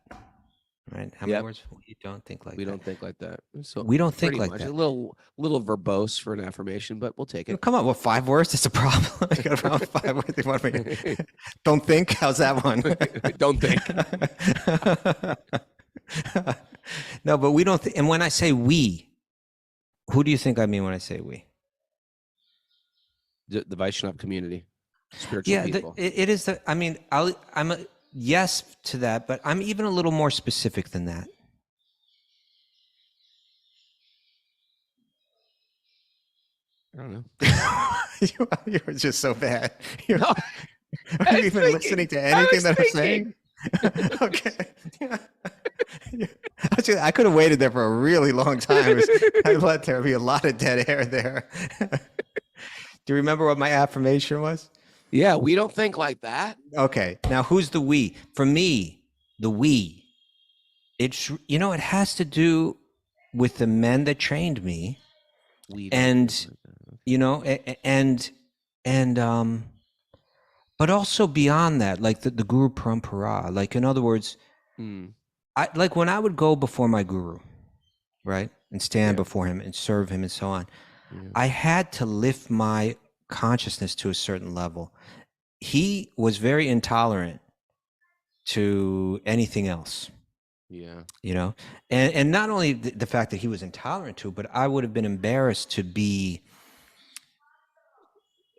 Right? How many words? We don't think like that. We don't think like that. So we don't think like that. A little verbose for an affirmation, but we'll take it. Come on, 5 words? It's a problem. I got a problem with 5 words. They want me. Don't think? How's that one? Don't think. No, but we don't think. And when I say we, who do you think I mean when I say we? The Vaishnava community. Spiritual people. It is. I'm a yes to that, but I'm even a little more specific than that. I don't know. You were just so bad. Are you even listening to anything that I'm saying? Okay. I could have waited there for a really long time. I let there be a lot of dead air there. Do you remember what my affirmation was? Yeah, we don't think like that. Okay. Now, who's the we? For me, the we. It's, it has to do with the men that trained me. But also beyond that, like the Guru Parampara. Like, in other words, like when I would go before my Guru, right, and stand before him and serve him and so on, I had to lift my consciousness to a certain level. He was very intolerant to anything else. And not only the fact that he was intolerant to, but I would have been embarrassed to be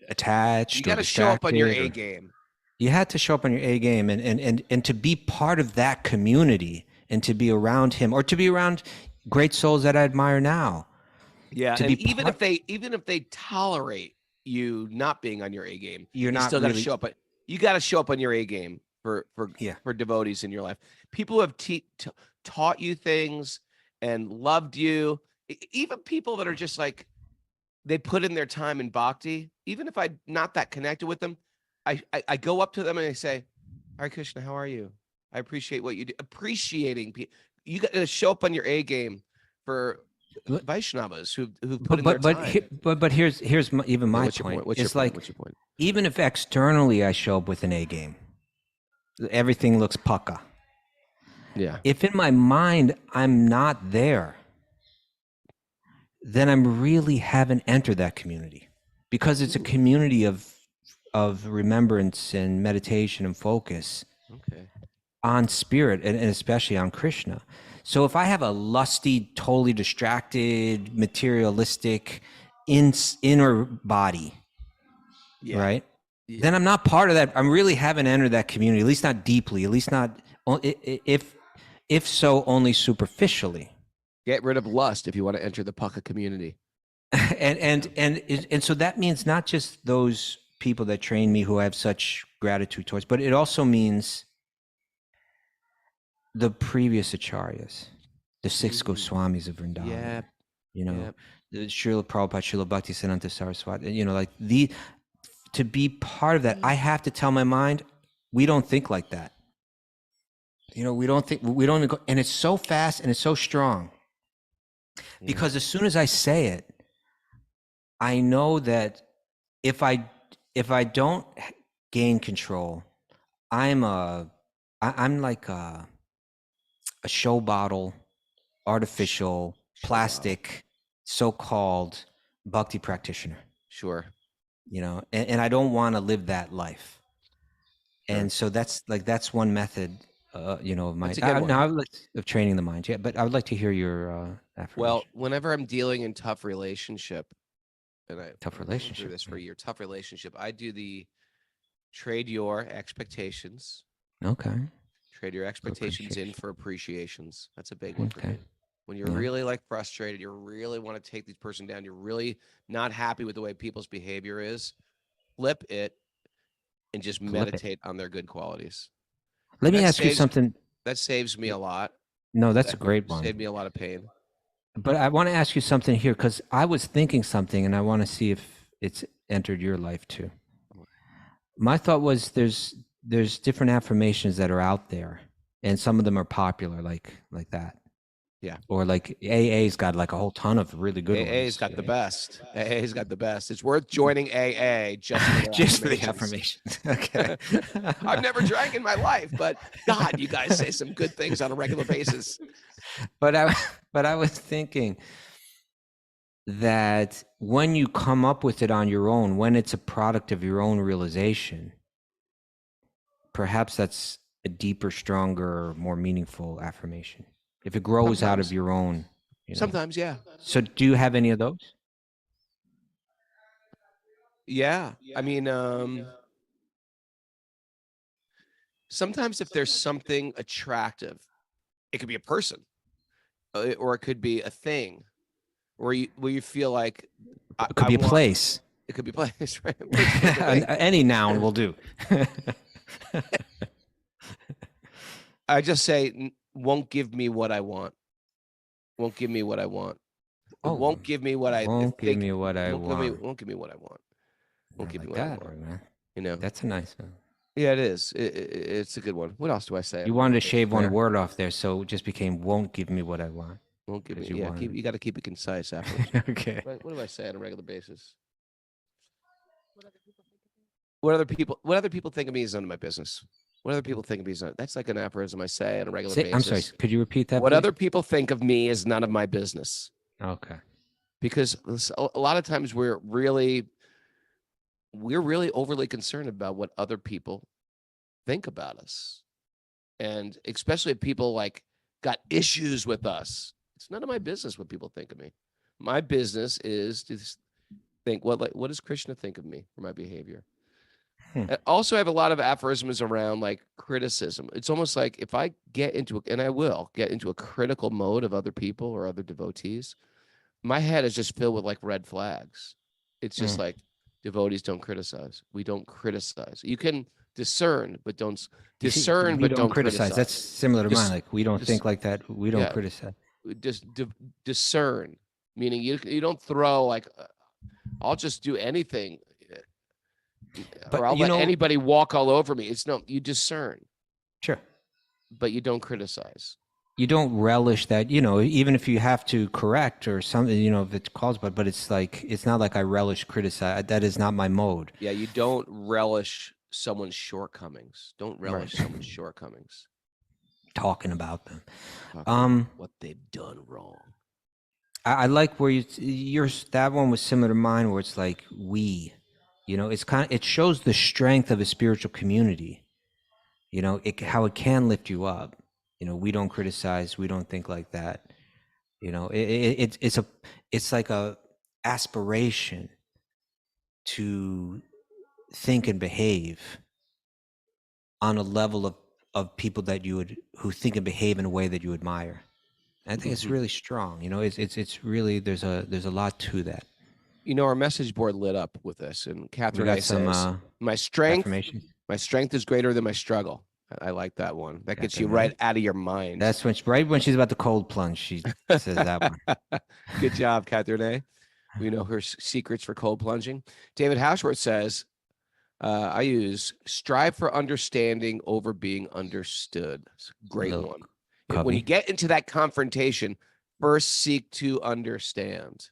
attached. You got to show up on your A game. You had to show up on your A game, and to be part of that community, and to be around him, or to be around great souls that I admire now. Yeah, and even if they tolerate you not being on your A game, you still got to show up. But you got to show up on your A game for devotees in your life. People who have taught you things and loved you. Even people that are just like, they put in their time in bhakti. Even if I'm not that connected with them, I go up to them and I say, Hare Krishna, how are you? I appreciate what you do. Appreciating people. You got to show up on your A game for Vaishnavas who put in their time. But here's even my point. What's your point? Even if externally I show up with an A game, everything looks pukka. Yeah. If in my mind I'm not there, then I'm really haven't entered that community, because it's a community of remembrance and meditation and focus on spirit, and especially on Krishna. So if I have a lusty, totally distracted, materialistic inner body, right? then I'm not part of that. I really haven't entered that community, at least not deeply, at least not, if so, only superficially. Get rid of lust if you want to enter the pucka community. And so that means not just those people that train me who have such gratitude towards, but it also means the previous acharyas, the six Goswamis of Vrindavan. Yeah. You know, Yeah. the Srila Prabhupada, Srila Bhaktisiddhanta Saraswati, you know, like to be part of that, I have to tell my mind, we don't think like that. You know, we don't, and it's so fast and it's so strong. Because as soon as I say it, I know that if I don't gain control, I'm like a show bottle, artificial, plastic, so-called bhakti practitioner. Sure. You know, and I don't want to live that life. Sure. And so that's one method, you know, of my of training the mind. Yeah, but I would like to hear your affirmation. Well, whenever I'm dealing in tough relationship, and tough relationship, through this for a year, tough relationship, I do the trade your expectations. Okay. Trade your expectations in for appreciations. That's a big one for me. When you're really like frustrated, you really want to take this person down, you're really not happy with the way people's behavior is, flip it and just meditate on their good qualities. Let me ask you something. That saves me a lot. No, that's a great one. Saved me a lot of pain. But I want to ask you something here, because I was thinking something and I want to see if it's entered your life too. My thought was there's different affirmations that are out there, and some of them are popular, like that. Yeah. Or like AA's got like a whole ton of really good ones. AA's got the best. AA's got the best. It's worth joining AA just for the affirmations. Okay. I've never drank in my life, but God, you guys say some good things on a regular basis. But I was thinking that when you come up with it on your own, when it's a product of your own realization, perhaps that's a deeper, stronger, more meaningful affirmation. If it grows out of your own. You know. Sometimes, yeah. So do you have any of those? Yeah. I mean, sometimes if there's something attractive, it could be a person, or it could be a thing, where you feel like it could be a place. It could be a place, right? Any noun will do. I just say, won't give me what I want. Won't give me what I want. Won't give me what I won't give me what I want. Won't give me what I want. Won't give me what I want. Man. You know, that's a nice one. Yeah, it is. It's a good one. What else do I say? You wanted to shave one word off there, so it just became "won't give me what I want." Won't give me. Yeah, you got to keep it concise afterwards. Okay. What do I say on a regular basis? What other people think of me is none of my business. What other people think of me is not. That's like an aphorism I say on a regular basis. I'm sorry. Could you repeat that? What other people think of me is none of my business. Okay. Because a lot of times we're really overly concerned about what other people think about us, and especially if people like got issues with us. It's none of my business what people think of me. My business is to think what does Krishna think of me for my behavior. Also, I have a lot of aphorisms around like criticism. It's almost like if I get into and I will get into a critical mode of other people or other devotees, my head is just filled with like red flags. It's just like, devotees don't criticize. We don't criticize. You can discern, but don't discern, but don't criticize. That's similar to mine. Like we don't think like that. We don't criticize. Just discern, meaning you don't throw like, I'll just do anything. But or I'll let anybody walk all over me. It's no, you discern. Sure. But you don't criticize. You don't relish that, even if you have to correct or something, if it calls, but it's like, it's not like I relish criticize. That is not my mode. Yeah. You don't relish someone's shortcomings. Don't relish someone's shortcomings. Talking about them. What they've done wrong. I like where that one was similar to mine, where it's like, it shows the strength of a spiritual community, how it can lift you up. We don't criticize. We don't think like that. It's like a aspiration to think and behave on a level of people that who think and behave in a way that you admire. And I think it's really strong. You know, it's really there's a lot to that. You know, our message board lit up with this, and We Catherine got A some says, "My strength affirmations. My strength is greater than my struggle." I like that one. That gets you Catherine A. right out of your mind. That's right when she's about to cold plunge, she says that one. Good job, Catherine A. We know her secrets for cold plunging. David Hashworth says, I use strive for understanding over being understood. It's a great Little one. cubby. When you get into that confrontation, first seek to understand,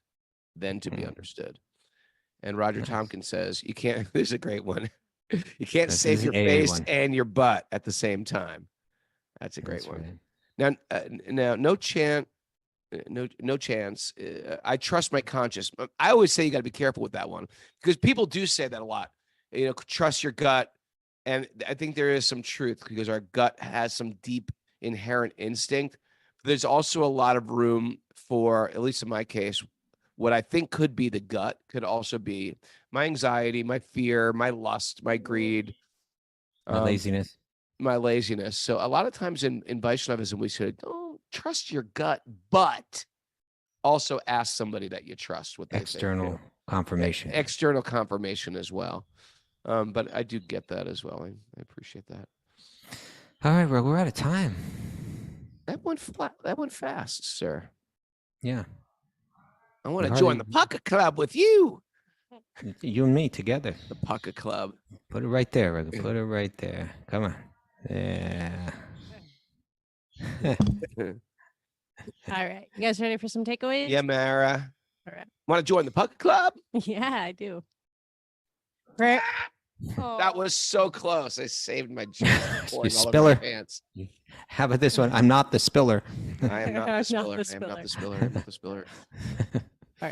then to be understood. And Roger Nice. Tompkins says, you can't, this is a great one. You can't This save is your an AA face one. and your butt at the same time. That's a great That's one. right. Now, no chance. I trust my conscience. I always say you got to be careful with that one because people do say that a lot. You know, trust your gut, and I think there is some truth because our gut has some deep inherent instinct. There's also a lot of room for, at least in my case, what I think could be the gut could also be my anxiety, my fear, my lust, my greed, My laziness. my laziness. So a lot of times in Vaishnavism, we say, don't trust your gut, but also ask somebody that you trust what they External think. confirmation. External confirmation as well. But I do get that as well. I appreciate that. All right, well, we're out of time. That went fast, sir. Yeah. I want to We join the Pucka Club with you. You and me together. The Pucka Club. Put it right there, Raghu. Put it right there. Come on. Yeah. All right. You guys ready for some takeaways? Yeah, Mara. All right. Want to join the Pucka Club? Yeah, I do. Prayer. That was so close. I saved my juice. You All over spiller. my pants. How about this one? I'm not the spiller. I am not the I'm spiller. not the I am not the spiller. spiller. I'm not the spiller. All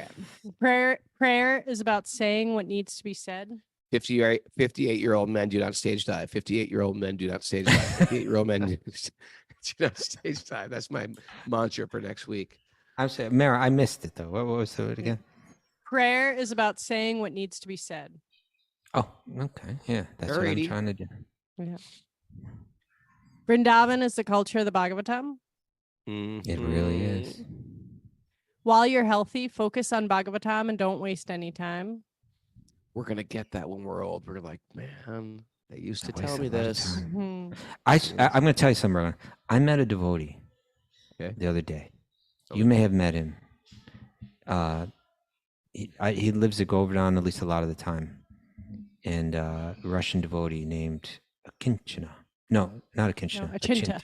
right. Prayer is about saying what needs to be said. 58-year-old men do not stage dive. 58-year-old men do not stage dive. 58-year-old men do not stage dive. That's my mantra for next week. I'm saying, Mara, I missed it though. What was it again? Prayer is about saying what needs to be said. Oh, okay. Yeah, that's what I'm Alrighty. trying to do. Yeah. Vrindavan is the culture of the Bhagavatam. It really is. While you're healthy, focus on Bhagavatam and don't waste any time. We're going to get that when we're old. We're like, man, they used to Don't tell waste me a lot of this. time. Mhm. I'm going to tell you something, Rowan. I met a devotee the other day. You may have met him. He lives at Govardhan at least a lot of the time. And a Russian devotee named Akinchina. No, not Akinchina. No, Achintya.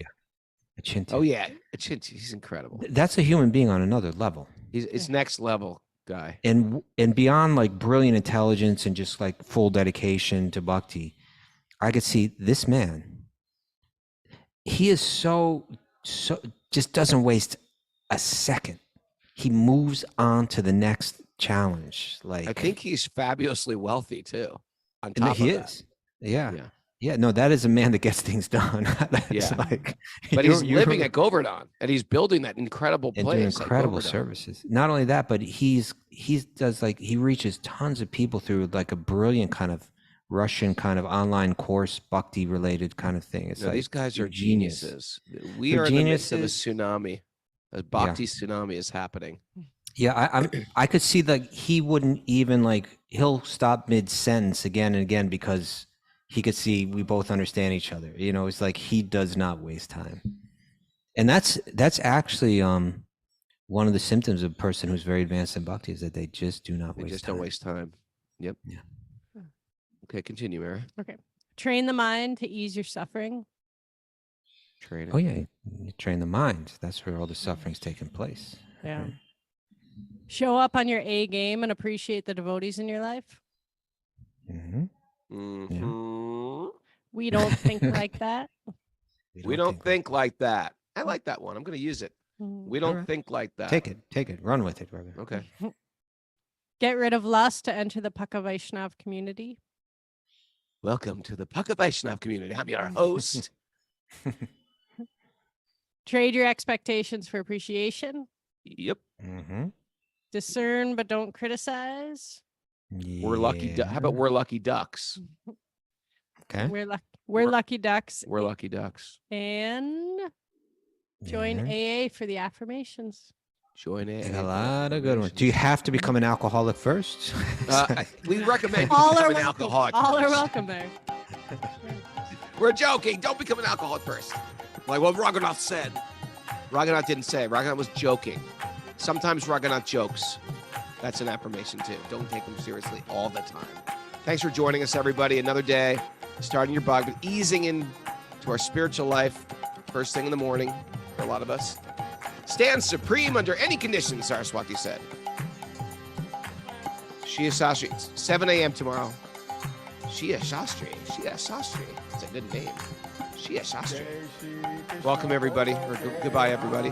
Achintya. Oh, yeah. He's incredible. That's a human being on another level. He's next level guy. And beyond like brilliant intelligence and just like full dedication to bhakti, I could see this man. He is so just doesn't waste a second. He moves on to the next challenge. Like I think he's fabulously wealthy too. On no, top he of that. is. Yeah. No, that is a man that gets things done. That's Yeah. like, But he's living at Govardhan and he's building that incredible and place. doing at incredible Govardhan. services. Not only that, but he does like he reaches tons of people through like a brilliant kind of Russian kind of online course bhakti related kind of thing. It's No, like these guys are genius. geniuses. We They're are in the midst of a geniuses. tsunami. A bhakti tsunami is happening. Yeah, I could see like he wouldn't even like he'll stop mid sentence again and again because he could see we both understand each other. You know, it's like he does not waste time, and that's actually one of the symptoms of a person who's very advanced in bhakti is that they just do not They waste just time. don't waste time. Yep. Yeah. Okay, continue, Mara. Okay. Train the mind to ease your suffering. Training. Oh yeah, you train the mind. That's where all the suffering's taking place. Yeah. Right. Show up on your A game and appreciate the devotees in your life. Mm-hmm. Mhm. We don't think like that. We don't think like that. I like that one. I'm going to use it. We don't Alright. think like that. Take it, run with it, brother. Okay. Get rid of lust to enter the Paka Vaishnav community. Welcome to the Pucka Vaishnav community. I'm your host. Trade your expectations for appreciation. Yep. Mm-hmm. Discern but don't criticize. We're lucky. How about we're lucky ducks? Okay. We're lucky ducks. We're lucky ducks. And join AA for the affirmations. Join it. A lot of good ones. Do you have to become an alcoholic first? We recommend you All become are an welcome. alcoholic. All are first. welcome there. We're joking. Don't become an alcoholic first. Like what Raghunath said. Raghunath didn't say. Raghunath was joking. Sometimes Raghunath jokes. That's an affirmation too. Don't take them seriously all the time. Thanks for joining us, everybody. Another day, starting your Bhagavad, easing into our spiritual life. First thing in the morning for a lot of us. Stand supreme under any conditions, Saraswati said. Shia Sastri, 7 a.m. tomorrow. Shia Sastri. That's a good name. Shia Sastri. Welcome, everybody. Or goodbye, everybody.